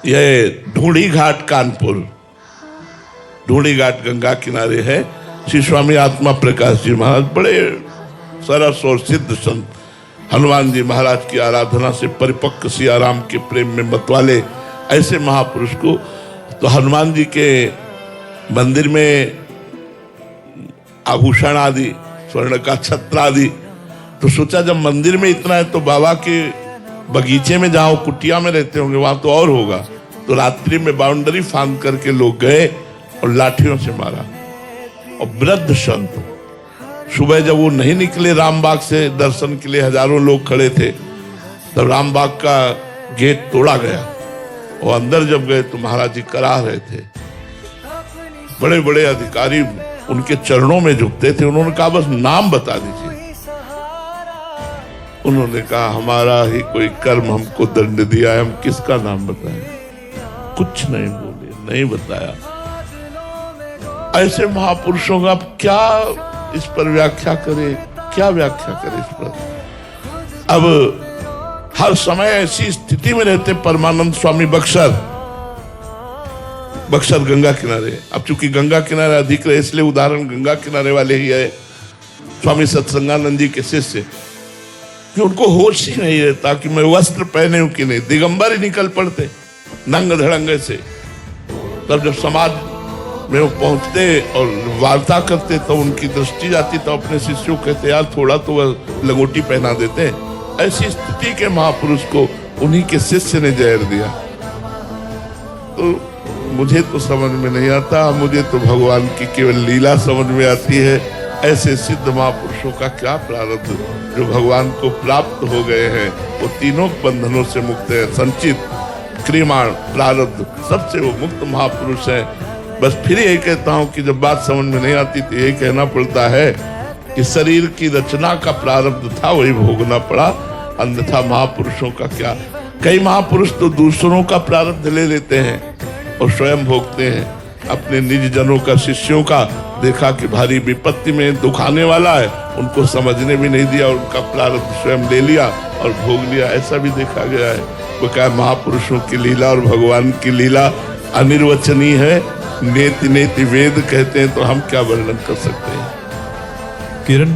यह ढूंढी घाट कानपुर, ढूंढी घाट गंगा किनारे है। श्री स्वामी आत्मा प्रकाश जी महाराज बड़े सरस और सिद्ध संत, हनुमान जी महाराज की आराधना से परिपक्व सियाराम के प्रेम में मतवाले ऐसे महापुरुष को तो हनुमान जी के मंदिर में आभूषण आदि, स्वर्ण का छत्र आदि, तो सोचा जब मंदिर में इतना है तो बाबा के बगीचे में जहां कुटिया में रहते होंगे वहां तो और होगा। तो रात्रि में बाउंड्री फांद करके लोग गए और लाठियों से मारा। और वृद्ध संत सुबह जब वो नहीं निकले रामबाग से दर्शन के लिए, हजारों लोग खड़े थे, तब रामबाग का गेट तोड़ा गया और अंदर जब गए तो महाराज जी करा रहे थे। बड़े बड़े अधिकारी उनके चरणों में झुकते थे। उन्होंने कहा बस नाम बता दीजिए। उन्होंने कहा हमारा ही कोई कर्म हमको दंड दिया है, हम किसका नाम बताएं? कुछ नहीं बोले, नहीं बताया। ऐसे महापुरुषों का क्या इस पर व्याख्या करे, क्या व्याख्या करे इस पर। अब हर समय ऐसी स्थिति में रहते परमानंद स्वामी बक्सर गंगा किनारे। अब चूंकि गंगा किनारे अधिक रहे इसलिए उदाहरण गंगा किनारे वाले ही है। स्वामी सत्संगानंद जी के शिष्य, कि उनको होश ही नहीं रहता कि मैं वस्त्र पहने हूं कि नहीं, दिगंबर ही निकल पड़ते नंग धड़ंगे से। तब जब समाज में वो पहुंचते और वार्ता करते तो उनकी दृष्टि जाती, तो अपने शिष्यों कहते यार थोड़ा तो वह लंगोटी पहना देते। ऐसी स्थिति के महापुरुष को उन्हीं के शिष्य ने जहर दिया। तो मुझे तो समझ में नहीं आता, मुझे तो भगवान की केवल लीला समझ में आती है। ऐसे सिद्ध महापुरुषों का क्या प्रारब्ध, जो भगवान को प्राप्त हो गए हैं, वो तीनों बंधनों से मुक्त है। संचित, क्रियमाण, प्रारब्ध, सबसे वो मुक्त महापुरुष है। बस फिर यही कहता हूं कि जब बात समझ में नहीं आती तो यही कहना पड़ता है कि शरीर की रचना का प्रारब्ध था वही भोगना पड़ा, अन्यथा महापुरुषों का क्या। कई महापुरुष तो दूसरों का प्रारब्ध ले लेते हैं और स्वयं भोगते हैं। अपने निज जनों का, शिष्यों का देखा कि भारी विपत्ति में दुख आने वाला है, उनको समझने भी नहीं दिया, उनका प्रारब्ध स्वयं ले लिया और भोग लिया। ऐसा भी देखा गया है। वो क्या, महापुरुषों की लीला और भगवान की लीला अनिर्वचनीय है। नेति नेति वेद कहते हैं, तो हम क्या वर्णन कर सकते हैं। किरण